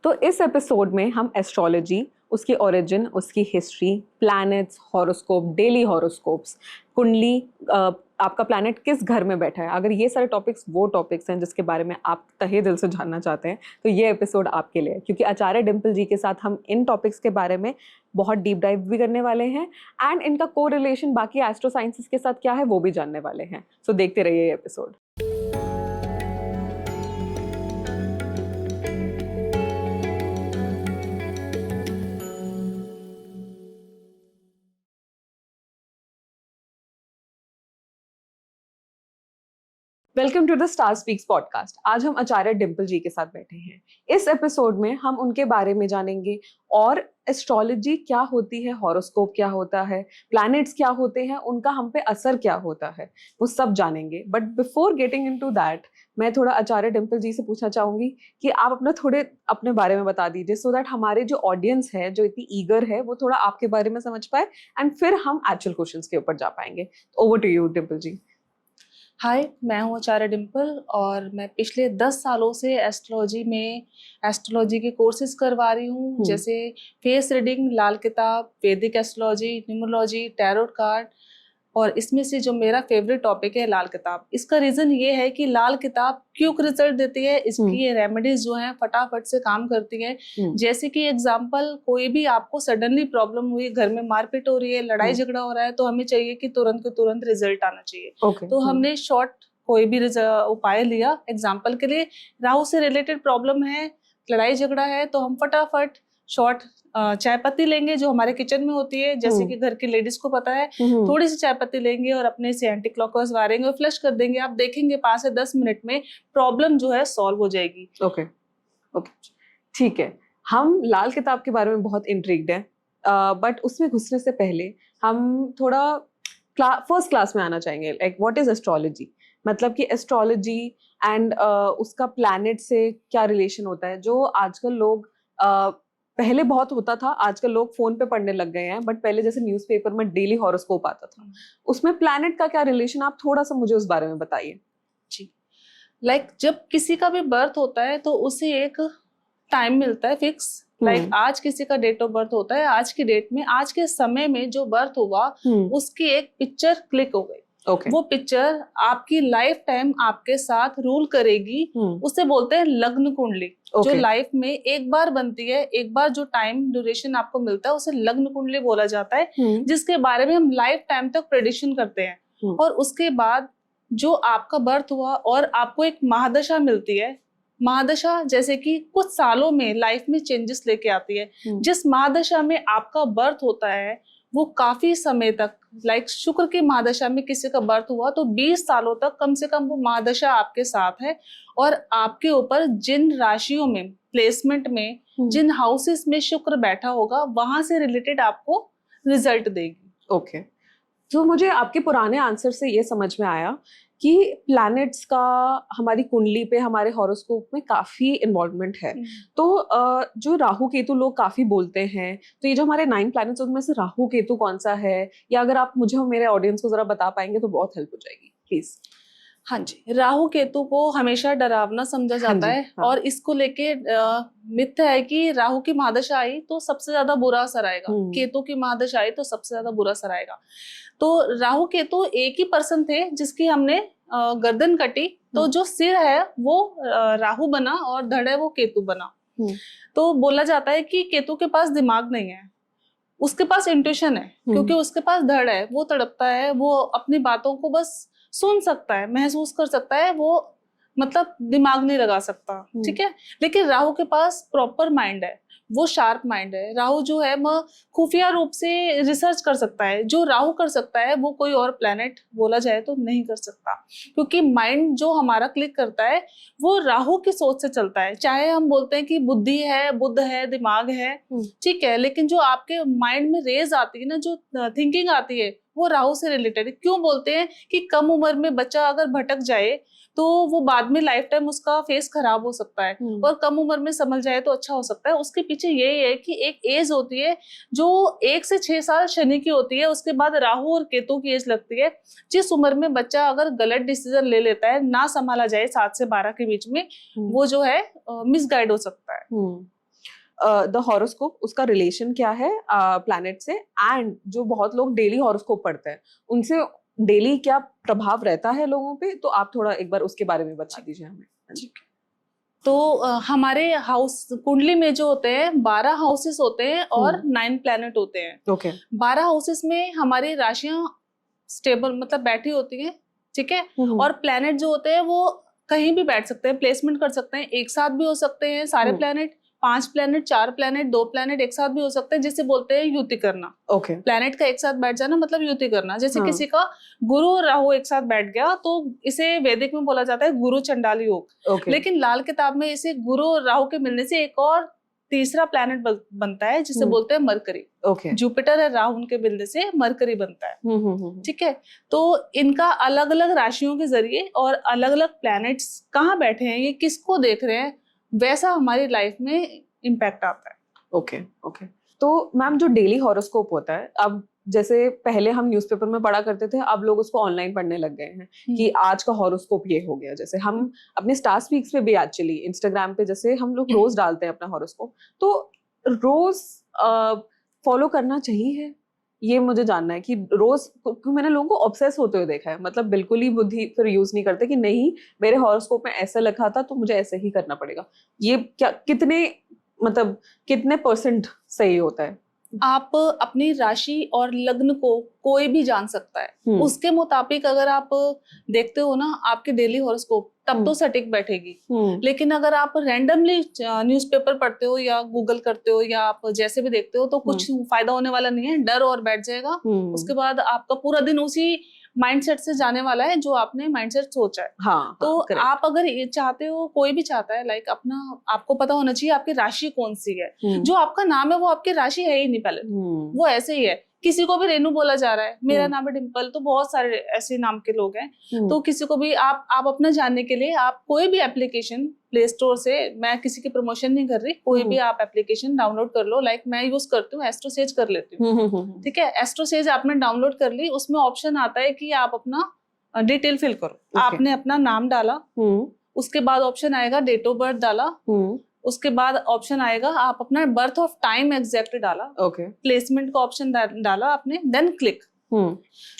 तो इस एपिसोड में हम एस्ट्रोलॉजी, उसकी ओरिजिन, उसकी history, planets, horoscope, daily horoscopes, कुंडली, आपका प्लैनेट किस घर में बैठा है, अगर ये सारे टॉपिक्स वो टॉपिक्स हैं जिसके बारे में आप तहे दिल से जानना चाहते हैं तो ये एपिसोड आपके लिए है। क्योंकि आचार्य डिम्पल जी के साथ हम इन टॉपिक्स के बारे में बहुत डीप डाइव भी करने वाले हैं एंड इनका को रिलेशन बाकी एस्ट्रो साइंसेस के साथ क्या है वो भी जानने वाले हैं। सो देखते रहिए ये episode. Welcome to the star speaks podcast. आज हम आचार्य डिम्पल जी के साथ बैठे हैं। इस एपिसोड में हम उनके बारे में जानेंगे और एस्ट्रोलॉजी क्या होती है, हॉरोस्कोप क्या होता है, प्लैनेट्स क्या होते हैं, उनका हम पे असर क्या होता है, वो सब जानेंगे। But before getting into that मैं थोड़ा आचार्य डिम्पल जी से पूछना चाहूंगी कि आप थोड़े अपने बारे में बता दीजिए सो दैट हमारे जो ऑडियंस है जो इतनी ईगर है वो थोड़ा आपके बारे में समझ पाए एंड फिर हम एक्चुअल क्वेश्चंस के ऊपर जा पाएंगे। ओवर टू यू डिम्पल जी। हाय, मैं हूँ आचार्य डिम्पल और मैं पिछले 10 सालों से एस्ट्रोलॉजी के कोर्सेज करवा रही हूँ, जैसे फेस रीडिंग, लाल किताब, वैदिक एस्ट्रोलॉजी, न्यूमरोलॉजी, टैरोट कार्ड। और इसमें से जो मेरा फेवरेट टॉपिक है लाल किताब। इसका रीजन ये है कि लाल किताब क्विक रिजल्ट देती है, इसकी रेमेडीज जो हैं फटाफट से काम करती हैं। जैसे कि एग्जांपल, कोई भी आपको सडनली प्रॉब्लम हुई, घर में मारपीट हो रही है, लड़ाई झगड़ा हो रहा है, तो हमें चाहिए कि तुरंत के तुरंत रिजल्ट आना चाहिए। तो हमने शॉर्ट कोई भी उपाय लिया। एग्जाम्पल के लिए राहु से रिलेटेड प्रॉब्लम है, लड़ाई झगड़ा है, तो हम फटाफट शॉर्ट चाय पत्ती लेंगे जो हमारे किचन में होती है, जैसे कि घर की लेडीज को पता है। थोड़ी सी चाय पत्ती लेंगे और अपने से एंटी क्लॉकवाइज मारेंगे और फ्लश कर देंगे। आप देखेंगे 5 से 10 मिनट में प्रॉब्लम जो है सॉल्व हो जाएगी। ओके, ठीक है। हम लाल किताब के बारे में बहुत इंट्रिग्ड हैं, बट उसमें घुसने से पहले हम थोड़ा फर्स्ट क्लास में आना चाहेंगे। लाइक व्हाट इज एस्ट्रोलॉजी, मतलब कि एस्ट्रोलॉजी एंड उसका प्लैनेट से क्या रिलेशन होता है। जो आजकल लोग पहले बहुत होता था, आजकल लोग फोन पे पढ़ने लग गए हैं, बट पहले जैसे न्यूज़पेपर में डेली हॉरोस्कोप आता था, उसमें प्लैनेट का क्या रिलेशन, आप थोड़ा सा मुझे उस बारे में बताइए। जी, जब किसी का भी बर्थ होता है तो उसे एक टाइम मिलता है फिक्स। आज किसी का डेट ऑफ बर्थ होता है, आज की डेट में, आज के समय में जो बर्थ हुआ उसकी एक पिक्चर क्लिक हो गई। वो पिक्चर आपकी लाइफ टाइम आपके साथ रूल करेगी। उसे बोलते हैं लग्न कुंडली। जो लाइफ में एक बार बनती है, एक बार जो टाइम ड्यूरेशन आपको मिलता है उसे लग्न कुंडली बोला जाता है, जिसके बारे में हम लाइफ टाइम तक प्रेडिक्शन करते हैं। और उसके बाद जो आपका बर्थ हुआ और आपको एक महादशा मिलती है। महादशा जैसे कि कुछ सालों में लाइफ में चेंजेस लेके आती है। जिस महादशा में आपका बर्थ होता है वो काफी समय तक, शुक्र की महादशा में किसी का बर्थ हुआ तो 20 सालों तक कम से कम वो महादशा आपके साथ है। और आपके ऊपर जिन राशियों में, प्लेसमेंट में, जिन हाउसेस में शुक्र बैठा होगा, वहां से रिलेटेड आपको रिजल्ट देगी। ओके, तो मुझे आपके पुराने आंसर से ये समझ में आया कि प्लैनेट्स का हमारी कुंडली पे, हमारे हॉरोस्कोप में काफी इन्वॉल्वमेंट है। तो जो राहु केतु लोग काफी बोलते हैं, तो ये जो हमारे 9 प्लैनेट्स उनमें से राहु केतु कौन सा है, या अगर आप मुझे और मेरे ऑडियंस को जरा बता पाएंगे तो बहुत हेल्प हो जाएगी प्लीज। हाँ जी, राहु केतु को हमेशा डरावना समझा जाता है। और इसको लेके मिथ है कि राहु की महादशा आई तो सबसे ज्यादा बुरा असर आएगा, केतु की महादशा आई तो सबसे ज्यादा बुरा असर आएगा। तो राहु केतु एक ही पर्सन थे जिसकी हमने गर्दन कटी, तो जो सिर है वो राहु बना और धड़ है वो केतु बना। तो बोला जाता है कि केतु के पास दिमाग नहीं है, उसके पास इंट्यूशन है, क्योंकि उसके पास धड़ है, वो तड़पता है, वो अपनी बातों को बस सुन सकता है, महसूस कर सकता है, वो दिमाग नहीं लगा सकता। ठीक है, लेकिन राहु के पास प्रॉपर माइंड है, वो शार्प माइंड है। राहु जो है वह खुफिया रूप से रिसर्च कर सकता है। जो राहु कर सकता है वो कोई और प्लेनेट बोला जाए तो नहीं कर सकता, क्योंकि माइंड जो हमारा क्लिक करता है वो राहु की सोच से चलता है। चाहे हम बोलते हैं कि बुद्धि है, बुद्ध है, दिमाग है, ठीक है, लेकिन जो आपके माइंड में रेज आती है ना, जो थिंकिंग आती है, वो राहु से रिलेटेड है। क्यों बोलते हैं कि कम उम्र में बच्चा अगर भटक जाए तो वो बाद में लाइफ टाइम उसका फेस खराब हो सकता है, और कम उम्र में समझ जाए तो अच्छा हो सकता है। उसके पीछे यही है कि एक एज होती है जो 1 से 6 साल शनि की होती है, उसके बाद राहु और केतु की एज लगती है। जिस उम्र में बच्चा अगर गलत डिसीजन ले लेता है, ना संभाला जाए 7 से 12 के बीच में, वो जो है मिसगाइड हो सकता है। द हॉरोस्कोप, उसका रिलेशन क्या है प्लैनेट से, एंड जो बहुत लोग डेली हॉरोस्कोप पढ़ते हैं उनसे डेली क्या प्रभाव रहता है लोगों पे, तो आप थोड़ा एक बार उसके बारे में बता दीजिए हमें। तो हमारे हाउस कुंडली में जो होते हैं 12 हाउसेस होते हैं और 9 प्लैनेट होते हैं। ओके। 12 हाउसेस में हमारी राशियां स्टेबल मतलब बैठी होती है, ठीक है। और प्लैनेट जो होते हैं वो कहीं भी बैठ सकते हैं, प्लेसमेंट कर सकते हैं, एक साथ भी हो सकते हैं सारे प्लैनेट, 5 प्लैनेट, 4 प्लैनेट, 2 प्लैनेट एक साथ भी हो सकते हैं, जिसे बोलते हैं युति करना। ओके। प्लैनेट का एक साथ बैठ जाना मतलब युति करना। जैसे किसी का गुरु और राहु एक साथ बैठ गया तो इसे वैदिक में बोला जाता है गुरु चंडाल योग। लेकिन लाल किताब में इसे गुरु और राहु के मिलने से एक और तीसरा प्लैनेट बनता है जिसे बोलते हैं मरकरी। ओके। जुपिटर और राहु के मिलने से मरकरी बनता है, ठीक है। तो इनका अलग अलग राशियों के जरिए और अलग अलग प्लैनेट्स कहाँ बैठे हैं, ये किसको देख रहे हैं, वैसा हमारी लाइफ में इम्पैक्ट आता है। Okay okay. तो मैम जो डेली हॉरोस्कोप होता है, अब जैसे पहले हम न्यूज़पेपर में पढ़ा करते थे, अब लोग उसको ऑनलाइन पढ़ने लग गए हैं कि आज का हॉरोस्कोप ये हो गया। जैसे हम अपने स्टार स्पीक्स पे भी एक्चुअली इंस्टाग्राम पे जैसे हम लोग रोज डालते हैं अपना हॉरोस्कोप, तो रोज फॉलो करना चाहिए, ये मुझे जानना है कि रोज, क्योंकि मैंने लोगों को ऑब्सेस होते हुए देखा है, मतलब बिल्कुल ही बुद्धि फिर यूज नहीं करते कि नहीं मेरे हॉरोस्कोप में ऐसा लिखा था तो मुझे ऐसे ही करना पड़ेगा। ये क्या कितने परसेंट सही होता है? आप अपनी राशि और लग्न को कोई भी जान सकता है, उसके मुताबिक अगर आप देखते हो ना आपके डेली हॉरोस्कोप, तब तो सटीक बैठेगी। लेकिन अगर आप रैंडमली न्यूज़पेपर पढ़ते हो या गूगल करते हो या आप जैसे भी देखते हो तो कुछ फायदा होने वाला नहीं है, डर और बैठ जाएगा। उसके बाद आपका पूरा दिन उसी माइंडसेट से जाने वाला है जो आपने माइंडसेट सोचा है। हाँ, तो आप अगर ये चाहते हो, कोई भी चाहता है, लाइक अपना आपको पता होना चाहिए आपकी राशि कौन सी है। जो आपका नाम है वो आपकी राशि है ही नहीं पहले, वो ऐसे ही है। किसी को भी रेनू बोला जा रहा है, मेरा नाम है डिम्पल, तो बहुत सारे ऐसे नाम के लोग हैं। तो किसी को भी आप अपना जानने के लिए आप कोई भी एप्लीकेशन प्ले स्टोर से, मैं किसी की प्रमोशन नहीं कर रही, कोई भी आप एप्लीकेशन डाउनलोड कर लो। लाइक मैं यूज करती हूँ, एस्ट्रोसेज कर लेती हूँ, ठीक है। एस्ट्रोसेज आपने डाउनलोड कर ली, उसमें ऑप्शन आता है कि आप अपना डिटेल फिल करो। आपने अपना नाम डाला, उसके बाद ऑप्शन आएगा डेट ऑफ बर्थ डाला, उसके बाद ऑप्शन आएगा आप अपना बर्थ ऑफ टाइम एग्जैक्ट डाला, प्लेसमेंट का ऑप्शन डाला आपने, देन क्लिक।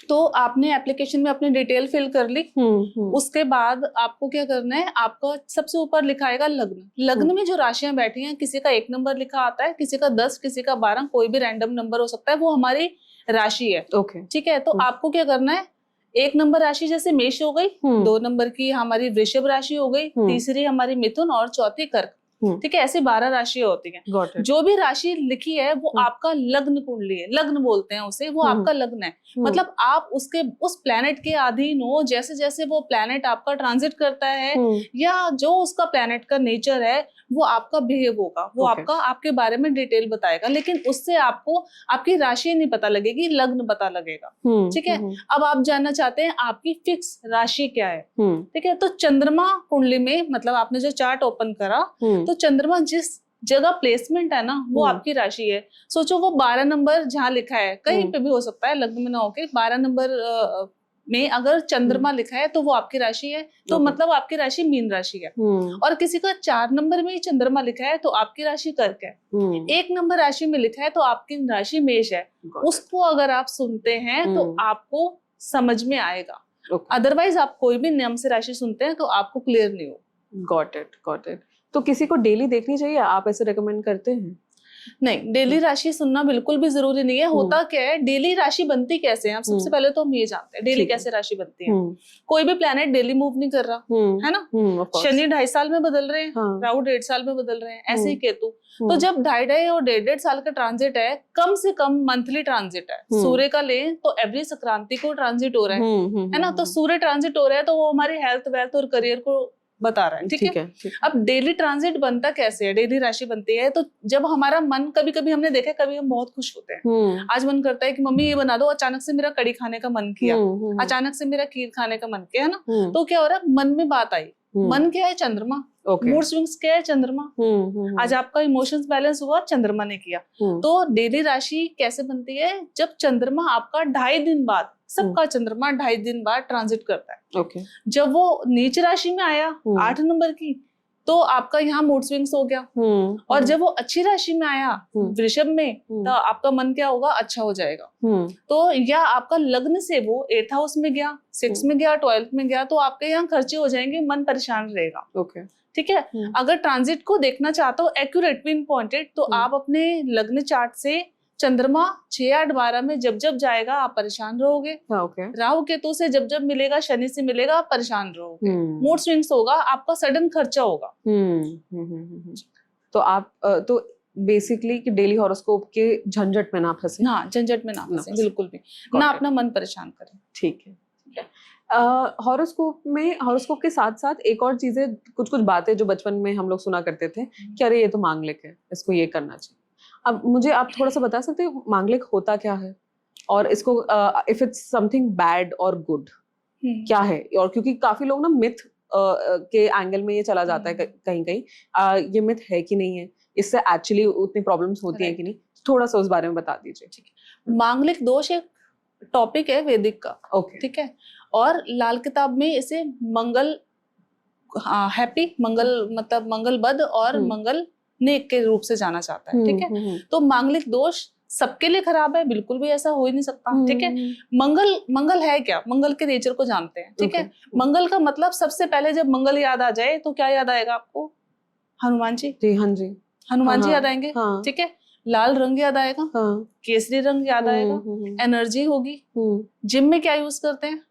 तो आपने एप्लीकेशन में अपनी डिटेल फिल कर ली। उसके बाद आपको क्या करना है, आपका सबसे ऊपर लिखा आएगा लग्न। लग्न में जो राशियां बैठी हैं, किसी का 1 नंबर लिखा आता है, किसी का 10, किसी का 12, कोई भी रैंडम नंबर हो सकता है, वो हमारी राशि है, ठीक है। तो आपको क्या करना है, 1 नंबर राशि जैसे मेष हो गई, 2 नंबर की हमारी वृषभ राशि हो गई, तीसरी हमारी मिथुन और चौथी कर्क, ठीक है। ऐसे 12 राशियां होती हैं। जो भी राशि लिखी है वो आपका लग्न कुंडली है, लग्न बोलते हैं उसे, वो आपका लग्न है। मतलब आप उसके उस प्लैनेट के अधीन हो। जैसे जैसे वो प्लैनेट आपका ट्रांजिट करता है या जो उसका प्लैनेट का नेचर है वो आपका बिहेव होगा, वो आपका आपके बारे में डिटेल बताएगा। लेकिन उससे आपको आपकी राशि नहीं पता लगेगी, लग्न पता लगेगा, ठीक है। अब आप जानना चाहते हैं आपकी फिक्स राशि क्या है, ठीक है। तो चंद्रमा कुंडली में, मतलब आपने जो चार्ट ओपन करा, तो चंद्रमा जिस जगह प्लेसमेंट है ना, वो आपकी राशि है। सोचो वो 12 नंबर जहाँ लिखा है, कहीं पे भी हो सकता है, लग्न में ना होके 12 नंबर में अगर चंद्रमा लिखा है तो वो आपकी राशि है। तो मतलब आपकी राशि मीन राशि है। और किसी का 4 नंबर में ही चंद्रमा लिखा है तो आपकी राशि कर्क है। 1 नंबर राशि में लिखा है तो आपकी राशि मेष है। उसको अगर आप सुनते हैं तो आपको समझ में आएगा। अदरवाइज आप कोई भी नियम से राशि सुनते हैं तो आपको क्लियर नहीं हो। Got it. तो किसी को डेली देखनी चाहिए, आप ऐसे रेकमेंड करते हैं? नहीं, डेली राशि सुनना बिल्कुल भी जरूरी नहीं है। होता क्या है, डेली राशि बनती कैसे है, सबसे पहले तो हम ये जानते हैं डेली कैसे राशि बनती है। कोई भी प्लैनेट डेली मूव नहीं कर रहा है ना। शनि 2.5 साल में बदल रहे हैं, राहु 1.5 साल में बदल रहे हैं, ऐसे ही केतु। तो जब 2.5 और 1.5 साल का ट्रांजिट है, कम से कम मंथली ट्रांजिट है। सूर्य का ले तो एवरी संक्रांति को ट्रांजिट हो रहा है ना। तो सूर्य ट्रांजिट हो रहा है तो वो हमारी हेल्थ, वेल्थ और करियर को बता रहा है, ठीक है। अब डेली ट्रांजिट बनता कैसे है, डेली राशि बनती है तो जब हमारा मन, कभी कभी हमने देखा, कभी हम बहुत खुश होते हैं, आज मन करता है कि मम्मी ये बना दो, अचानक से मेरा कड़ी खाने का मन किया, अचानक से मेरा खीर खाने का मन किया, है ना। तो क्या हो रहा है, मन में बात आई। मन क्या है, चंद्रमा। मूड स्विंग्स क्या है, चंद्रमा। आज आपका इमोशंस बैलेंस हुआ, चंद्रमा ने किया। तो डेली राशि कैसे बनती है, जब चंद्रमा आपका 2.5 दिन बाद, सबका चंद्रमा 2.5 दिन बाद ट्रांजिट करता है। जब वो नीच राशि में आया 8 नंबर की, तो आपका यहाँ मूड स्विंग्स हो गया। और जब वो अच्छी राशि में आया वृषभ में, तो आपका मन क्या होगा, अच्छा हो जाएगा। तो या आपका लग्न से वो 8th हाउस में गया, 6 में गया, 12th में गया, तो आपके यहाँ खर्चे हो जाएंगे, मन परेशान रहेगा। ओके, ठीक है। अगर ट्रांजिट को देखना चाहते हो एक्यूरेट पिन पॉइंटेड, तो आप अपने लग्न चार्ट से चंद्रमा 6, 8, 12 में जब जब जाएगा आप परेशान रहोगे। राहु केतु से जब जब मिलेगा, शनि से मिलेगा, आप परेशान रहोगे। मूड स्विंग्स होगा, आपका सडन खर्चा होगा। तो आप तो बेसिकली कि डेली हॉरोस्कोप के झंझट में ना फंसे। हाँ, झंझट में ना फंसे, बिल्कुल भी ना अपना मन परेशान करें। ठीक है। हॉरोस्कोप के साथ साथ एक और चीजें, कुछ कुछ बातें जो बचपन में हम लोग सुना करते थे कि अरे ये तो मांगलिक है, इसको ये करना चाहिए। अब मुझे आप थोड़ा सा बता सकते हैं मांगलिक होता क्या है, और इसको इफ इट्स समथिंग बैड और गुड क्या है? और क्योंकि काफी लोग ना मिथ के एंगल में ये चला जाता है कहीं कहीं, ये मिथ है कि नहीं है, इससे एक्चुअली उतनी प्रॉब्लम्स होती हैं कि नहीं, थोड़ा सा उस बारे में बता दीजिए। ठीक है। मांगलिक दोष एक टॉपिक है वैदिक का। ओके, ठीक है। और लाल किताब में इसे मंगल हैप्पी, मंगल मतलब मंगलबद्ध और मंगल नेक के रूप से जाना जाता है। ठीक है। तो मांगलिक दोष सबके लिए खराब है, बिल्कुल भी ऐसा हो ही नहीं सकता। ठीक है। मंगल है क्या, मंगल के नेचर को जानते हैं। ठीक है। मंगल का मतलब सबसे पहले जब मंगल याद आ जाए तो क्या याद आएगा आपको? हनुमान जी। हाँ जी, हनुमान जी याद आएंगे। ठीक है। लाल रंग याद आएगा, केसरी रंग याद आएगा, एनर्जी होगी। जिम में क्या यूज करते हैं,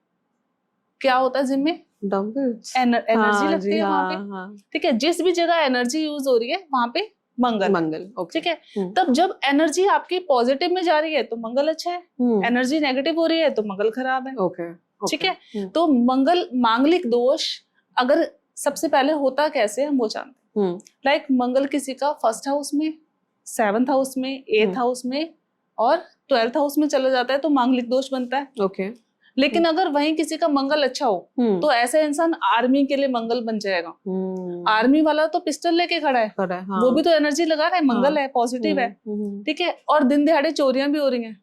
क्या होता है जिम में? डंबल्स। एनर्जी लगती है वहां पे। ठीक है। जिस भी जगह एनर्जी यूज हो रही है वहां पे मंगल। ठीक है। तब जब एनर्जी आपकी पॉजिटिव में जा रही है तो मंगल अच्छा है, एनर्जी नेगेटिव हो रही है तो मंगल खराब है। ठीक है। तो मंगल मांगलिक दोष अगर सबसे पहले होता कैसे हम वो जानते हैं। लाइक मंगल किसी का 1st हाउस में, 7th हाउस में, 8th हाउस में और 12th हाउस में चला जाता है तो मांगलिक दोष बनता है। लेकिन अगर वहीं किसी का मंगल अच्छा हो तो ऐसा इंसान आर्मी के लिए मंगल बन जाएगा। आर्मी वाला तो पिस्टल लेके खड़ा है, वो भी तो एनर्जी लगा रहा है, मंगल है, पॉजिटिव है। ठीक है। और दिन दिहाड़े चोरियां भी हो रही हैं,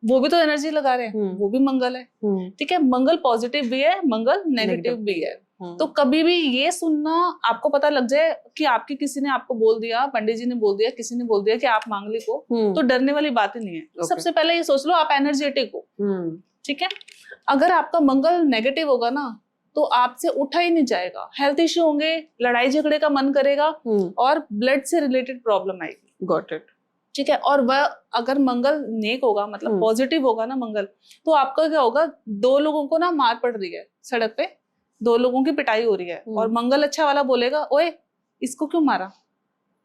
वो भी तो एनर्जी लगा रहे हैं, वो भी मंगल है। ठीक है। मंगल पॉजिटिव भी है, मंगल नेगेटिव भी है। तो कभी भी ये सुनना आपको पता लग जाए कि आपकी किसी ने आपको बोल दिया, पंडित जी ने बोल दिया, किसी ने बोल दिया कि आप मांगलिक हो, तो डरने वाली बात ही नहीं है। सबसे पहले ये सोच लो आप एनर्जेटिक हो। ठीक है। अगर आपका मंगल नेगेटिव होगा ना तो आपसे उठा ही नहीं जाएगा, हेल्थ इश्यू होंगे, लड़ाई झगड़े का मन करेगा और ब्लड से रिलेटेड प्रॉब्लम आएगी। Got it. ठीक है। और वह अगर मंगल नेक होगा, मतलब पॉजिटिव होगा ना मंगल, तो आपका क्या होगा, 2 लोगों को ना मार पड़ रही है सड़क पे, 2 लोगों की पिटाई हो रही है और मंगल अच्छा वाला बोलेगा ओए इसको क्यों मारा,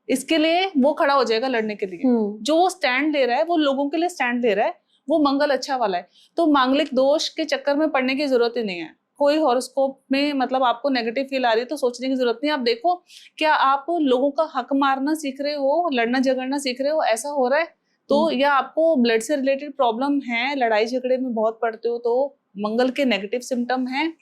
इसके लिए वो खड़ा हो जाएगा लड़ने के लिए। जो वो स्टैंड ले रहा है, वो लोगों के लिए स्टैंड ले रहा है, वो मंगल अच्छा वाला है। तो मांगलिक दोष के चक्कर में पड़ने की जरूरत ही नहीं है। कोई हॉरोस्कोप में मतलब आपको नेगेटिव फील आ रही है तो सोचने की जरूरत नहीं। आप देखो क्या आप लोगों का हक मारना सीख रहे हो, लड़ना झगड़ना सीख रहे हो, ऐसा हो रहा है तो, या आपको ब्लड से रिलेटेड प्रॉब्लम है, लड़ाई झगड़े में बहुत पड़ते हो, तो मंगल के नेगेटिव सिम्टम है।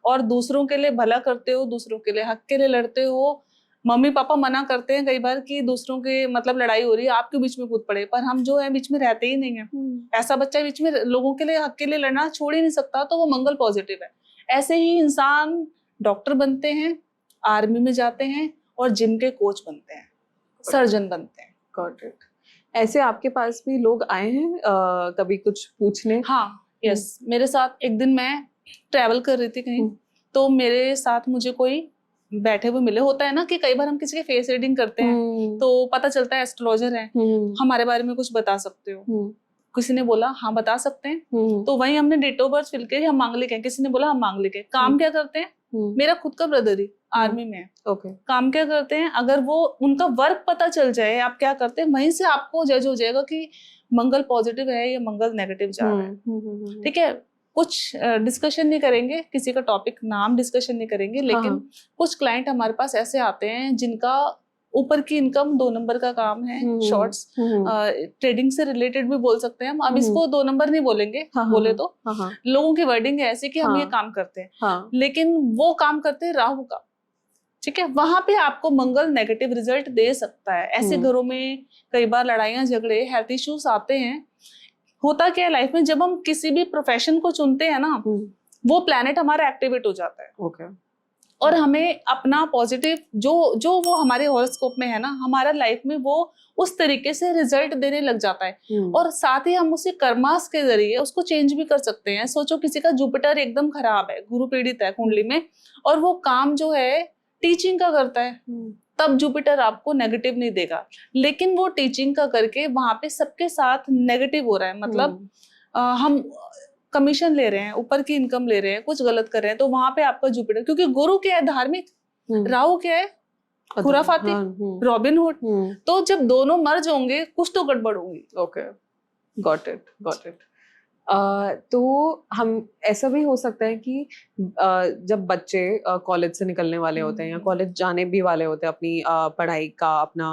और दूसरों के लिए भला करते हो, दूसरों के लिए हक के लिए लड़ते हो। मम्मी पापा मना करते हैं कई बार कि दूसरों के मतलब लड़ाई हो रही है, आपके बीच में कूद पड़े, पर हम जो है बीच में रहते ही नहीं है। ऐसा बच्चा बीच में लोगों के लिए हक के लिए लड़ना छोड़ ही नहीं सकता, तो वो मंगल पॉजिटिव है। ऐसे ही इंसान डॉक्टर बनते हैं, आर्मी में जाते हैं और जिम के कोच बनते हैं, सर्जन बनते हैं। Got it. ऐसे आपके पास भी लोग आए हैं कभी कुछ पूछने? हाँ, यस। मेरे साथ एक दिन मैं ट्रैवल कर रही थी कहीं, तो मेरे साथ मुझे कोई बैठे हुए मिले। होता है ना कि कई बार हम किसी के फेस रीडिंग करते हैं तो पता चलता है एस्ट्रोलॉजर है, हमारे बारे में कुछ बता सकते हो। किसी ने बोला हाँ बता सकते हैं, तो वहीं हमने डेट ऑफ बर्थ फिल किया, हम मांगलिक हैं। किसी ने बोला हम मांगलिक हैं। काम क्या करते हैं? मेरा खुद का ब्रदर ही आर्मी में है। काम क्या करते हैं? अगर वो उनका वर्क पता चल जाए आप क्या करते हैं, वहीं से आपको जज हो जाएगा कि मंगल पॉजिटिव है या मंगल नेगेटिव जा रहा है। ठीक है। कुछ डिस्कशन नहीं करेंगे, किसी का टॉपिक नाम डिस्कशन नहीं करेंगे, लेकिन कुछ क्लाइंट हमारे पास ऐसे आते हैं जिनका ऊपर की इनकम 2 नंबर का काम है, शॉर्ट्स ट्रेडिंग से रिलेटेड भी बोल सकते हैं हम। अब इसको 2 नंबर नहीं बोलेंगे, बोले तो लोगों की वर्डिंग है ऐसी कि हम ये काम करते हैं, लेकिन वो काम करते हैं राहु का। ठीक है। वहां पे आपको मंगल नेगेटिव रिजल्ट दे सकता है। ऐसे घरों में कई बार लड़ाइयां झगड़े, हेल्थ इश्यूज आते हैं। होता क्या है लाइफ में, जब हम किसी भी प्रोफेशन को चुनते हैं ना, वो प्लैनेट हमारा एक्टिवेट हो जाता है। और हमें अपना पॉजिटिव जो वो हमारे हॉरोस्कोप में है ना, हमारा लाइफ में वो उस तरीके से रिजल्ट देने लग जाता है। और साथ ही हम उसे कर्मास के जरिए उसको चेंज भी कर सकते हैं। सोचो किसी का जुपिटर एकदम खराब है, गुरु पीड़ित है कुंडली में, और वो काम जो है टीचिंग का करता है, तब जुपिटर आपको नेगेटिव नहीं देगा। लेकिन वो टीचिंग का करके वहां पे सबके साथ नेगेटिव हो रहा है, मतलब हम कमीशन ले रहे हैं, ऊपर की इनकम ले रहे हैं, कुछ गलत कर रहे हैं, तो वहां पे आपका जुपिटर, क्योंकि गुरु क्या है धार्मिक, राहु क्या है खुराफाती, रॉबिनहुड। तो जब दोनों मर्ज होंगे कुछ तो गड़बड़ होगी। Okay, got it. तो हम ऐसा भी हो सकता है कि जब बच्चे कॉलेज से निकलने वाले होते हैं या कॉलेज जाने भी वाले होते हैं, अपनी पढ़ाई का, अपना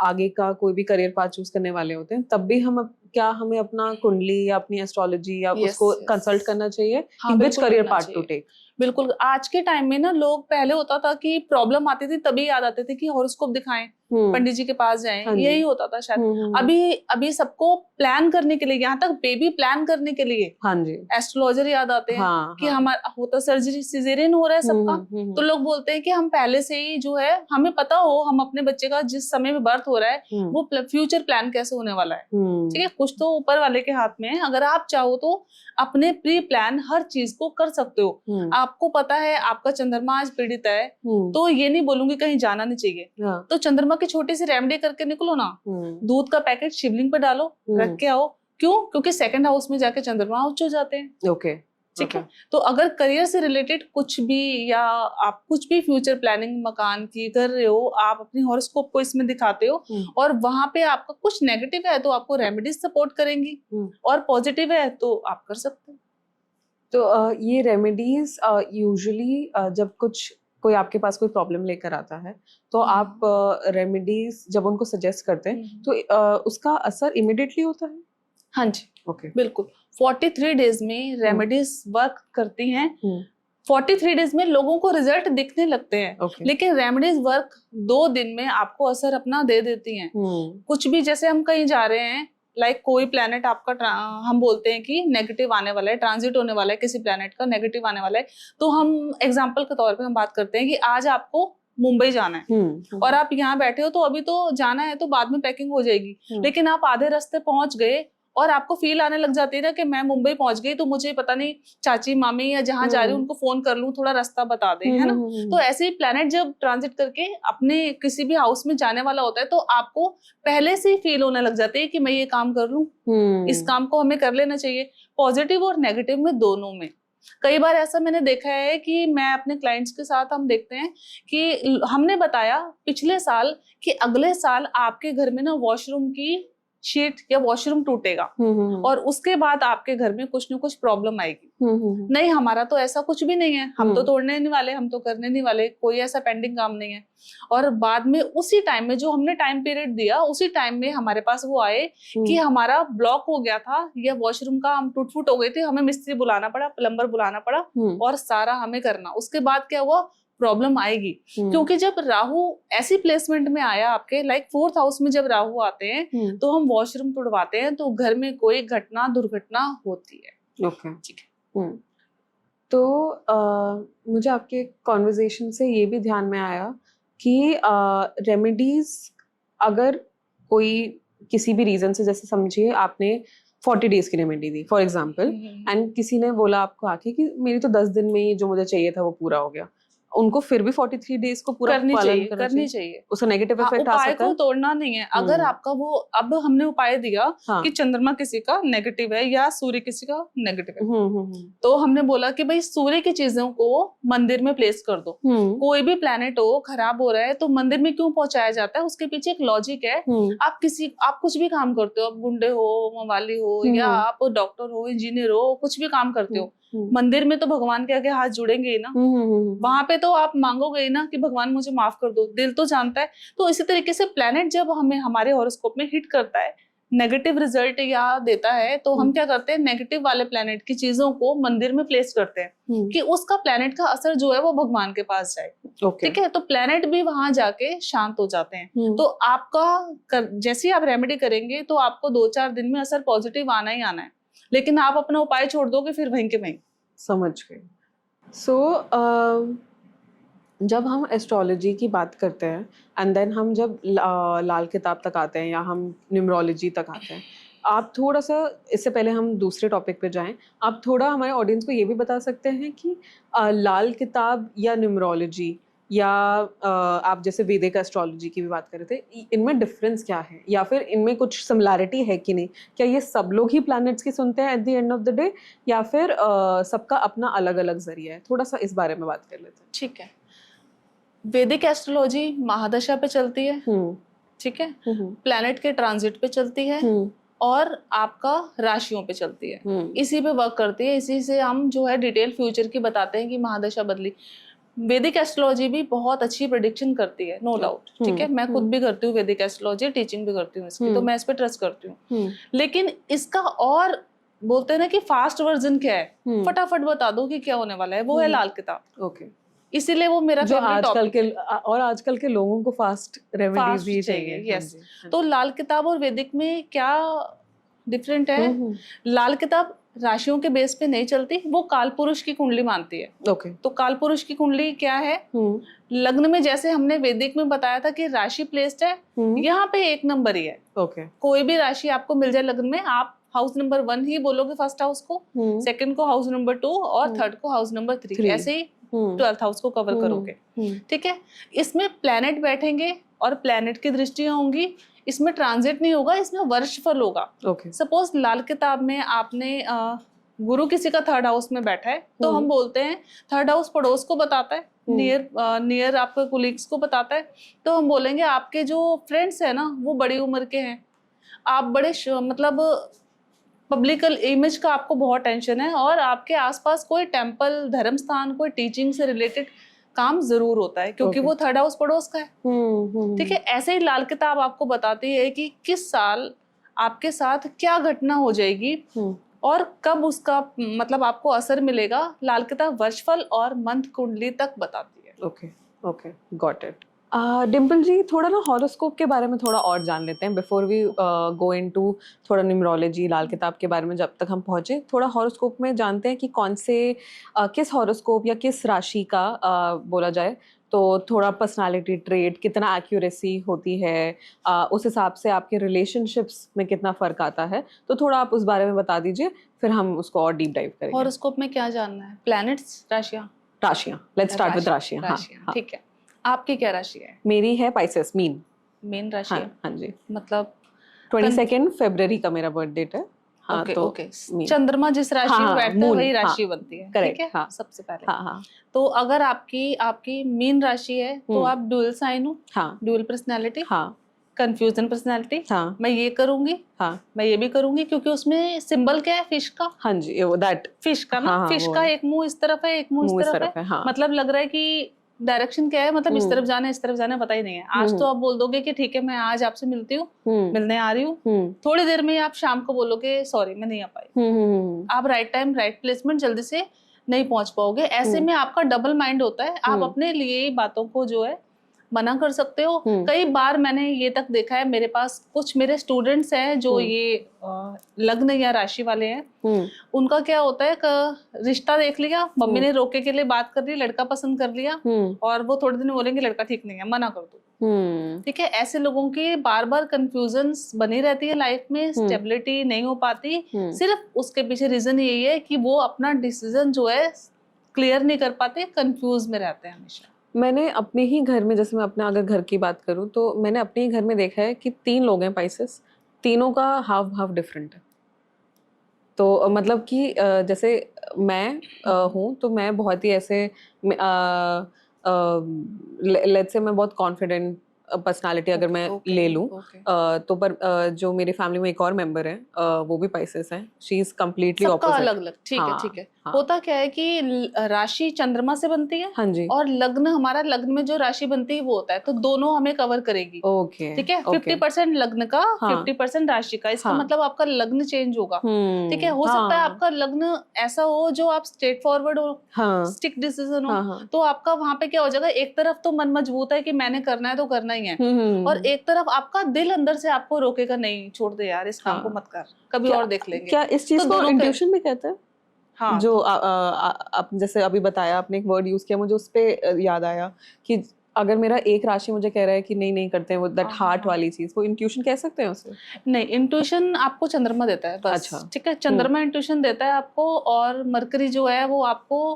आगे का कोई भी करियर पाथ चूज करने वाले होते हैं, तब भी हमें अपना कुंडली या अपनी एस्ट्रोलॉजी या उसको कंसल्ट करना चाहिए कि विच करियर पाथ टू टेक? बिल्कुल। आज के टाइम में ना, लोग पहले होता था कि प्रॉब्लम आती थी तभी याद आते थे कि हॉरोस्कोप दिखाएं, पंडित जी के पास जाएं, यही होता था शायद। अभी सबको प्लान करने के लिए, यहाँ तक बेबी प्लान करने के लिए एस्ट्रोलॉजर याद आते हैं कि हमारा होता सर्जरी सिजेरियन हो रहा है सबका, तो लोग बोलते हैं कि हम पहले से ही जो है हमें पता हो हम अपने बच्चे का जिस समय में बर्थ हो रहा है वो फ्यूचर प्लान कैसे होने वाला है। ठीक है, कुछ तो ऊपर वाले के हाथ में है। अगर आप चाहो तो अपने प्री प्लान हर चीज को कर सकते हो। आपको पता है आपका चंद्रमा आज पीड़ित है, तो ये नहीं बोलूंगी कहीं जाना नहीं चाहिए, तो चंद्रमा की छोटी सी रेमेडी करके निकलो ना, दूध का पैकेट शिवलिंग पे डालो, रख के आओ। क्यों? क्योंकि सेकंड हाउस में जाके चंद्रमा उच्च हो जाते हैं। ओके, ठीक है। तो अगर करियर से रिलेटेड कुछ भी, या आप कुछ भी फ्यूचर प्लानिंग मकान की कर रहे हो, आप अपनी हॉरोस्कोप को इसमें दिखाते हो और वहां पे आपका कुछ नेगेटिव है तो आपको रेमेडीज सपोर्ट करेंगी, और पॉजिटिव है तो आप कर सकते हो। तो ये रेमेडीज यूजुअली जब कोई आपके पास कोई प्रॉब्लम लेकर आता है, तो आप रेमेडीज जब उनको सजेस्ट करते हैं तो उसका असर इमिडिएटली होता है? हाँ जी, ओके, बिल्कुल। 43 डेज में रेमेडीज वर्क करती हैं। 43 डेज में लोगों को रिजल्ट दिखने लगते हैं, लेकिन रेमेडीज वर्क 2 दिन में आपको असर अपना दे देती हैं। कुछ भी, जैसे हम कहीं जा रहे हैं, कोई प्लेनेट आपका हम बोलते हैं कि नेगेटिव आने वाला है, ट्रांजिट होने वाला है, किसी प्लेनेट का नेगेटिव आने वाला है, तो हम एग्जाम्पल के तौर पे हम बात करते हैं कि आज आपको मुंबई जाना है और आप यहाँ बैठे हो, तो अभी तो जाना है तो बाद में पैकिंग हो जाएगी, लेकिन आप आधे रास्ते पहुंच गए और आपको फील आने लग जाती है ना कि मैं मुंबई पहुंच गई, तो मुझे पता नहीं चाची मामी या जहां जा रही हूँ उनको फोन कर लूं, थोड़ा रास्ता बता दें, है ना। तो ऐसे ही प्लैनेट जब ट्रांजिट करके अपने किसी भी हाउस में जाने वाला होता है, तो आपको पहले से ही फील होने लग जाती है कि मैं ये काम कर लूं, इस काम को हमें कर लेना चाहिए, पॉजिटिव और नेगेटिव में, दोनों में। कई बार ऐसा मैंने देखा है कि मैं अपने क्लाइंट्स के साथ हम देखते हैं कि हमने बताया पिछले साल कि अगले साल आपके घर में ना वॉशरूम की शीट या वॉशरूम टूटेगा और उसके बाद आपके घर में कुछ न कुछ प्रॉब्लम आएगी। नहीं, हमारा तो ऐसा कुछ भी नहीं है, हम तो तोड़ने नहीं वाले, हम तो करने नहीं वाले, कोई ऐसा पेंडिंग काम नहीं है। और बाद में उसी टाइम में जो हमने टाइम पीरियड दिया, उसी टाइम में हमारे पास वो आए कि हमारा ब्लॉक हो गया था या वॉशरूम का हम टूट फूट हो गए थे, हमें मिस्त्री बुलाना पड़ा, प्लम्बर बुलाना पड़ा और सारा हमें करना। उसके बाद क्या हुआ, प्रॉब्लम आएगी, क्योंकि जब राहु ऐसी प्लेसमेंट में आया आपके, 4th हाउस में जब राहु आते हैं तो हम वॉशरूम तोड़वाते हैं, तो घर में कोई घटना दुर्घटना होती है। ओके, ठीक है। तो मुझे आपके कॉन्वर्जेशन से ये भी ध्यान में आया कि रेमेडीज अगर कोई किसी भी रीजन से, जैसे समझिए आपने 40 डेज की remedy the for example, and किसी ने बोला आपको आके कि मेरी तो 10 दिन में ही जो मुझे चाहिए था वो पूरा हो गया, उनको फिर भी 43 डेज को पूरा करनी चाहिए। उसका नेगेटिव इफेक्ट आ सकता है। उपाय को तोड़ना नहीं है। अगर आपका वो, अब हमने उपाय दिया कि चंद्रमा किसी का नेगेटिव है या सूर्य किसी का नेगेटिव है, तो हमने बोला कि भाई सूर्य की चीजों को मंदिर में प्लेस कर दो। कोई भी प्लेनेट हो खराब हो रहा है तो मंदिर में क्यों पहुंचाया जाता है, उसके पीछे एक लॉजिक है। आप कुछ भी काम करते हो, आप गुंडे हो, मवाली हो, या आप डॉक्टर हो, इंजीनियर हो, कुछ भी काम करते हो, मंदिर में तो भगवान के आगे हाथ जुड़ेंगे ही ना, वहां पे तो आप मांगोगे ही ना कि भगवान मुझे माफ कर दो, दिल तो जानता है। तो इसी तरीके से प्लेनेट जब हमें हमारे हॉरोस्कोप में हिट करता है, नेगेटिव रिजल्ट या देता है, तो हम क्या करते हैं, नेगेटिव वाले प्लेनेट की चीजों को मंदिर में प्लेस करते हैं कि उसका प्लेनेट का असर जो है वो भगवान के पास जाए। ठीक है, तो प्लेनेट भी वहां जाके शांत हो जाते हैं। तो आपका जैसे ही आप रेमेडी करेंगे तो आपको 2-4 दिन में असर पॉजिटिव आना ही आना है, लेकिन आप अपना उपाय छोड़ दोगे फिर वहीं के वहीं। समझ गए। सो जब हम एस्ट्रोलॉजी की बात करते हैं एंड देन हम जब लाल किताब तक आते हैं या हम न्यूमरोलॉजी तक आते हैं, आप थोड़ा सा, इससे पहले हम दूसरे टॉपिक पे जाएं, आप थोड़ा हमारे ऑडियंस को ये भी बता सकते हैं कि लाल किताब या न्यूमरोलॉजी या आप जैसे वैदिक एस्ट्रोलॉजी की भी बात कर रहे थे, इनमें डिफरेंस क्या है या फिर इनमें कुछ सिमिलैरिटी है कि नहीं? क्या ये सब लोग ही प्लैनेट्स की सुनते हैं at the end of the day, या फिर सबका अपना अलग अलग जरिया है? थोड़ा सा इस बारे में बात कर लेते हैं। ठीक है, वैदिक एस्ट्रोलॉजी महादशा पे चलती है, ठीक है, प्लैनेट के ट्रांजिट पे चलती है और आपका राशियों पे चलती है, इसी पे वर्क करती है। इसी से हम जो है डिटेल फ्यूचर की बताते हैं कि महादशा बदली। वैदिक एस्ट्रोलॉजी भी बहुत अच्छी प्रेडिक्शन करती है, नो डाउट, ठीक है, मैं खुद भी करती हूँ वैदिक एस्ट्रोलॉजी, टीचिंग भी करती हूँ इसकी, तो मैं इस पे ट्रस्ट करती हूँ। लेकिन इसका और बोलते हैं ना कि फास्ट वर्जन क्या है, फटाफट बता दो कि क्या होने वाला है, वो है लाल किताब। ओके, इसीलिए वो मेरा जो फेवरेट टॉपिक है। और आजकल के लोगों को फास्ट रेमेडीज ही चाहिए। यस, तो लाल किताब और वैदिक में क्या डिफरेंट है? लाल किताब राशियों के बेस पे नहीं चलती, वो काल पुरुष की कुंडली मानती है। ओके, तो काल पुरुष की कुंडली क्या है? लग्न में जैसे हमने वैदिक में बताया था कि राशि प्लेस्ड है, यहाँ पे एक नंबर ही है। ओके, कोई भी राशि आपको मिल जाए लग्न में, आप हाउस नंबर 1 ही बोलोगे फर्स्ट हाउस को, सेकंड को हाउस नंबर 2 और थर्ड को हाउस नंबर 3, ऐसे ही 12th हाउस को कवर करोगे, ठीक है। इसमें प्लैनेट बैठेंगे और प्लैनेट की दृष्टियां होंगी, इसमें ट्रांजिट नहीं होगा, इसमें वर्षफल होगा। सपोज लाल किताब में आपने गुरु किसी का 3rd हाउस में बैठा है, तो हम बोलते हैं 3rd हाउस पड़ोस को बताता है, नियर आपके कुलीग्स को बताता है, तो हम बोलेंगे आपके जो फ्रेंड्स है ना वो बड़ी उम्र के हैं, आप बड़े मतलब पब्लिकल इमेज का आपको बहुत टेंशन है और आपके आसपास कोई टेम्पल, धर्म स्थान, कोई टीचिंग से रिलेटेड काम जरूर होता है, क्योंकि वो 3rd हाउस पड़ोस का है, ठीक है। ऐसे ही लाल किताब आपको बताती है कि किस साल आपके साथ क्या घटना हो जाएगी और कब उसका मतलब आपको असर मिलेगा। लाल किताब वर्षफल और मंथ कुंडली तक बताती है। Okay, okay, got it. Dimple ji, थोड़ा ना हॉरोस्कोप के बारे में थोड़ा और जान लेते हैं बिफोर वी गो इनटू थोड़ा न्यूमरोलॉजी, लाल किताब के बारे में जब तक हम पहुंचे, थोड़ा हॉरोस्कोप में जानते हैं कि कौन से किस हॉरोस्कोप या किस राशि का बोला जाए तो थोड़ा पर्सनालिटी ट्रेट, कितना एक्यूरेसी होती है, उस हिसाब से आपके रिलेशनशिप्स में कितना फ़र्क आता है, तो थोड़ा आप उस बारे में बता दीजिए, फिर हम उसको और डीप डाइव करेंगे। हॉरोस्कोप में क्या जानना है? प्लैनेट्स, राशियां। लेट्स स्टार्ट विद राशियां। हाँ, ठीक है। आपकी क्या राशि है? मेरी है पाइसेस, मीन राशि है। हाँ जी, मतलब 22 फरवरी का मेरा बर्थ डेट है। हाँ, ओके, तो ओके। चंद्रमा जिस राशि में बैठता है वही राशि बनती है, ठीक है। हाँ, सबसे पहले हाँ, तो अगर आपकी मीन राशि है तो आप ड्यूअल साइन हो, ड्यूअल पर्सनालिटी, कंफ्यूजन पर्सनालिटी। मैं ये करूंगी, मैं ये भी करूंगी, क्योंकि उसमें सिंबल क्या है? फिश का। हाँ जी, वो दैट फिश का ना, फिश का एक मुंह इस तरफ है, एक मुंह इस तरफ है। मतलब लग रहा है कि डायरेक्शन क्या है, मतलब इस तरफ जाना है, इस तरफ जाना है, पता ही नहीं है। आज तो आप बोल दोगे कि ठीक है मैं आज आपसे मिलती हूँ, मिलने आ रही हूँ, थोड़ी देर में ही आप शाम को बोलोगे सॉरी मैं नहीं आ पाई। आप राइट टाइम राइट प्लेसमेंट जल्दी से नहीं पहुंच पाओगे। ऐसे में आपका डबल माइंड होता है, आप अपने लिए बातों को जो है मना कर सकते हो। कई बार मैंने ये तक देखा है, मेरे पास कुछ मेरे स्टूडेंट्स हैं जो ये लग्न या राशि वाले हैं, उनका क्या होता है, रिश्ता देख लिया, मम्मी ने रोके के लिए बात कर ली, लड़का पसंद कर लिया और वो थोड़े दिन बोलेंगे लड़का ठीक नहीं है, मना कर दो, ठीक है। ऐसे लोगों की बार बार कंफ्यूजन्स बनी रहती है लाइफ में, स्टेबिलिटी नहीं हो पाती। सिर्फ उसके पीछे रीजन यही है कि वो अपना डिसीजन जो है क्लियर नहीं कर पाते, कंफ्यूज में रहते हैं हमेशा। मैंने अपने ही घर में, जैसे मैं अपना अगर घर की बात करूं तो मैंने अपने ही घर में देखा है कि 3 लोग हैं पाइसेस, तीनों का हाव भाव डिफरेंट है। तो मतलब कि जैसे मैं हूँ तो मैं बहुत ही ऐसे लेट्स से मैं बहुत कॉन्फिडेंट पर्सनालिटी अगर मैं ले लूँ, तो पर जो मेरी फैमिली में एक और मेंबर है वो भी पाइसेस हैं, शी इज कम्प्लीटली ऑपोजिट। अलग अलग, ठीक है, ठीक है। होता क्या है कि राशि चंद्रमा से बनती है, हाँ जी, और लग्न हमारा, लग्न में जो राशि बनती है वो होता है, तो दोनों हमें कवर करेगी, ओके, ठीक है। 50% लग्न का, 50% राशि का। इसका मतलब आपका लग्न चेंज होगा, ठीक है। हो सकता है आपका लग्न ऐसा हो जो आप स्ट्रेट फॉरवर्ड हो, स्टिक डिसीजन हो, तो आपका वहां पे क्या हो जाएगा, एक तरफ तो मन मजबूत है कि मैंने करना है तो करना ही है, और एक तरफ आपका दिल अंदर से आपको रोकेगा, नहीं छोड़ दे यार, इस काम को मत कर, कभी और देख लेंगे। क्या इस चीज को इंट्यूशन भी कहते हैं? हाँ जो आप जैसे अभी बताया आपने एक वर्ड यूज किया, मुझे उस पे याद आया कि अगर मेरा एक राशि मुझे कह रहा है कि नहीं नहीं करते हैं वो दैट हार्ट वाली चीज, वो इंट्यूशन कह सकते हैं उसे? नहीं, इंट्यूशन आपको चंद्रमा देता है बस। अच्छा। ठीक है, चंद्रमा इंट्यूशन देता है आपको, और मरकरी जो है वो आपको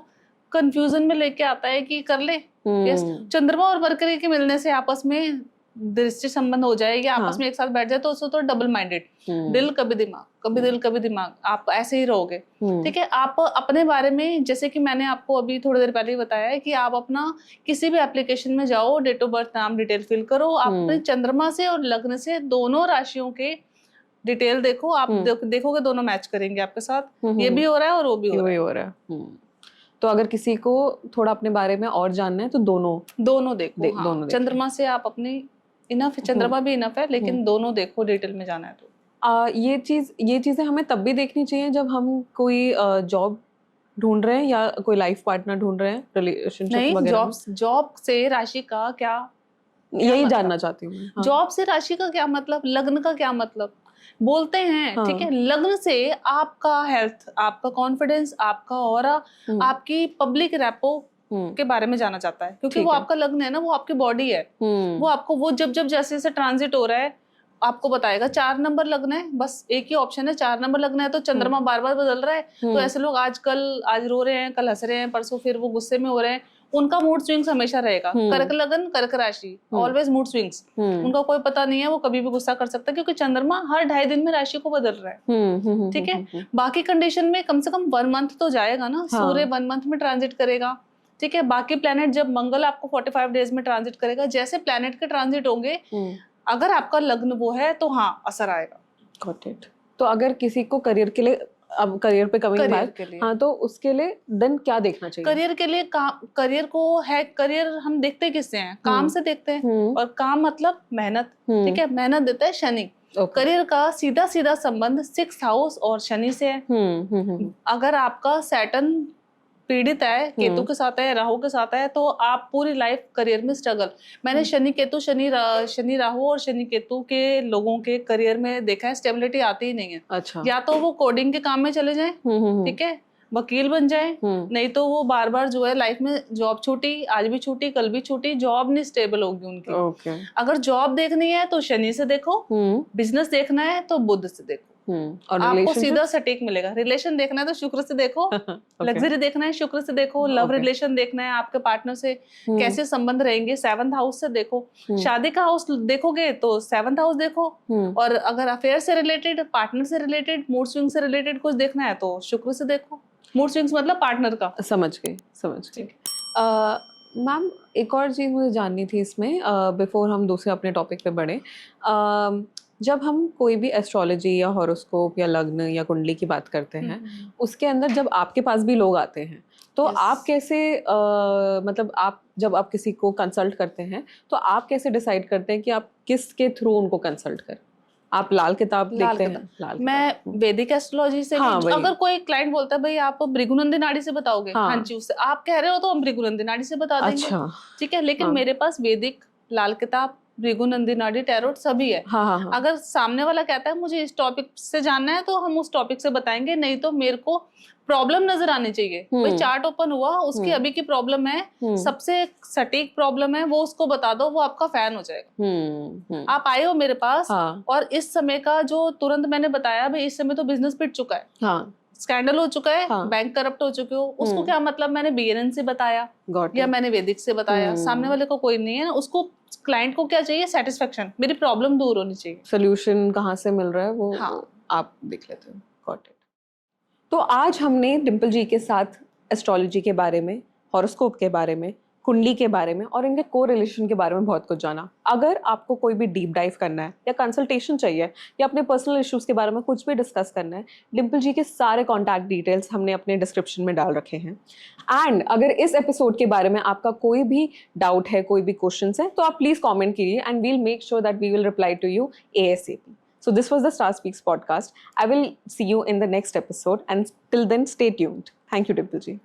कंफ्यूजन में लेके आता है कि कर ले। यस, चंद्रमा और मरकरी के मिलने से आपस में दृष्टि संबंध हो जाएगी, आपस हाँ। में एक साथ बैठ जाए तो उसको तो डबल माइंडेड, दिल कभी दिमाग, कभी दिल कभी दिमाग, आप ऐसे ही रहोगे। ठीक है, आप अपने बारे में, जैसे कि मैंने आपको अभी थोड़ी देर पहले ही बताया है कि आप अपना किसी भी एप्लीकेशन में जाओ, डेट ऑफ बर्थ, नाम, डिटेल फिल करो, आप अपने चंद्रमा से और लग्न से दोनों राशियों के डिटेल देखो, आप देखोगे दोनों मैच करेंगे आपके साथ, ये भी हो रहा है और वो भी हो रहा है। तो अगर किसी को थोड़ा अपने बारे में और जानना है तो दोनों देखो। हाँ, दोनों चंद्रमा से आप अपनी इनफ, चंद्रमा भी इनफ है, लेकिन दोनों देखो डिटेल में जाना है तो। ये चीजें हमें तब भी देखनी चाहिए जब हम कोई जॉब ढूंढ रहे हैं या कोई लाइफ पार्टनर ढूंढ रहे हैं, रिलेशनशिप वगैरह। नहीं, जॉब से राशि का क्या यही मतलब? जानना चाहती हूँ। हाँ। जॉब से राशि का क्या मतलब, लग्न का क्या मतलब बोलते हैं। हाँ। ठीक है, लग्न से आपका हेल्थ, आपका कॉन्फिडेंस, आपका ऑरा, आपकी पब्लिक रेपो के बारे में जाना जाता है, क्योंकि वो आपका लग्न है ना, वो आपकी बॉडी है, वो आपको, वो जब जब जैसे जैसे ट्रांजिट हो रहा है आपको बताएगा। 4 नंबर लगना है, बस एक ही ऑप्शन है, 4 नंबर लगना है, तो चंद्रमा बार बार बदल रहा है, तो ऐसे लोग आज रो रहे हैं, कल हंस रहे हैं, परसों फिर वो गुस्से में हो रहे हैं, उनका मूड स्विंग्स हमेशा रहेगा। कर्क लगन, कर्क राशि, ऑलवेज मूड स्विंग्स, उनका कोई पता नहीं है, वो कभी भी गुस्सा कर सकता है, क्योंकि चंद्रमा हर 2.5 दिन में राशि को बदल रहा है। ठीक है, बाकी कंडीशन में कम से कम 1 मंथ तो जाएगा ना। सूर्य 1 मंथ में ट्रांजिट करेगा। ठीक है, बाकी प्लेनेट, जब मंगल आपको 45 डेज में ट्रांजिट करेगा, जैसे प्लेनेट के ट्रांजिट होंगे, अगर आपका लग्न वो है तो हाँ असर आएगा। Got it. तो अगर किसी को करियर के लिए, अब करियर पे कमिंग बैक, हाँ, तो उसके लिए देन क्या देखना चाहिए? करियर के लिए करियर को है, करियर हम देखते किससे हैं? काम से देखते हैं, और काम मतलब मेहनत। ठीक है, मेहनत देता है शनि। करियर का सीधा सीधा संबंध 6th हाउस और शनि से है। अगर आपका सैटर्न पीड़ित है, केतु के साथ है, राहु के साथ है, तो आप पूरी लाइफ करियर में स्ट्रगल। मैंने शनि राहु और शनि केतु के लोगों के करियर में देखा है, स्टेबिलिटी आती ही नहीं है। अच्छा। या तो वो कोडिंग के काम में चले जाएं, ठीक है, वकील बन जाए, नहीं तो वो बार बार जो है लाइफ में जॉब छूटी, आज भी छूटी, कल भी छूटी, जॉब नहीं स्टेबल होगी उनकी। अगर जॉब देखनी है तो शनि से देखो, बिजनेस देखना है तो बुध से देखो, और आपको सीधा सटीक मिलेगा। रिलेशन देखना है तो शुक्र से देखो, लग्जरी देखना है शुक्र से देखो, लव रिलेशन देखना है, आपके पार्टनर से कैसे संबंध रहेंगे, 7th हाउस से देखो, शादी का हाउस देखोगे तो 7th हाउस देखो, और अगर अफेयर से रिलेटेड, पार्टनर से रिलेटेड, मूड स्विंग से रिलेटेड कुछ देखना है तो शुक्र से देखो। मूड स्विंग्स मतलब पार्टनर का। समझ गई। मैम, एक और चीज़ मुझे जाननी थी इसमें, बिफोर हम दूसरे अपने टॉपिक पे बढ़े। जब हम कोई भी एस्ट्रोलॉजी या हॉरोस्कोप या लग्न या कुंडली की बात करते हैं, उसके अंदर जब आपके पास भी लोग आते हैं तो आप कैसे, मतलब जब आप किसी को कंसल्ट करते हैं तो आप कैसे डिसाइड करते हैं कि आप किसके थ्रू उनको कंसल्ट करें? आप लाल किताब देखते हैं? मैं वैदिक एस्ट्रोलॉजी से, अगर कोई क्लाइंट बोलता है भाई आप भृगुनंदी नाड़ी से बताओगे, हाँ जी, उससे आप कह रहे हो तो हम भृगुनंदी नाड़ी से बता देंगे। अच्छा। ठीक है, लेकिन मेरे पास वैदिक, लाल किताब, भृगुनंदी नाड़ी, टैरोट सभी है। हाँ। अगर सामने वाला कहता है मुझे इस टॉपिक से जानना है तो हम उस टॉपिक से बताएंगे, नहीं तो मेरे को प्रॉब्लम नजर आनी चाहिए। भाई चार्ट ओपन हुआ, उसकी अभी की प्रॉब्लम है, सबसे सटीक प्रॉब्लम है, वो उसको बता दो, वो आपका फैन हो जाएगा। आप आए हो मेरे पास, और इस समय का जो तुरंत मैंने बताया, भाई इस समय तो बिजनेस पिट चुका है, स्कैंडल हो चुका है, बैंक करप्ट हो चुके हो, उसको क्या मतलब मैंने BNN से बताया या मैंने वैदिक से बताया, सामने वाले को कोई नहीं है ना, उसको क्लाइंट को क्या चाहिए? सेटिस्फेक्शन, मेरी प्रॉब्लम दूर होनी चाहिए। सोल्यूशन कहाँ से मिल रहा है वो आप देख लेते हो। Got it. तो आज हमने डिम्पल जी के साथ एस्ट्रोलॉजी के बारे में, हॉरोस्कोप के बारे में, कुंडली के बारे में और इनके को रिलेशन के बारे में बहुत कुछ जाना। अगर आपको कोई भी डीप डाइव करना है या कंसल्टेशन चाहिए या अपने पर्सनल इश्यूज के बारे में कुछ भी डिस्कस करना है, डिम्पल जी के सारे कॉन्टैक्ट डिटेल्स हमने अपने डिस्क्रिप्शन में डाल रखे हैं। एंड अगर इस एपिसोड के बारे में आपका कोई भी डाउट है, कोई भी क्वेश्चन है, तो आप प्लीज़ कॉमेंट कीजिए and we'll make sure that we will reply to you ASAP. So this was the Star Speaks podcast. I will see you in the next episode, and till then stay tuned. Thank you, Dimple ji.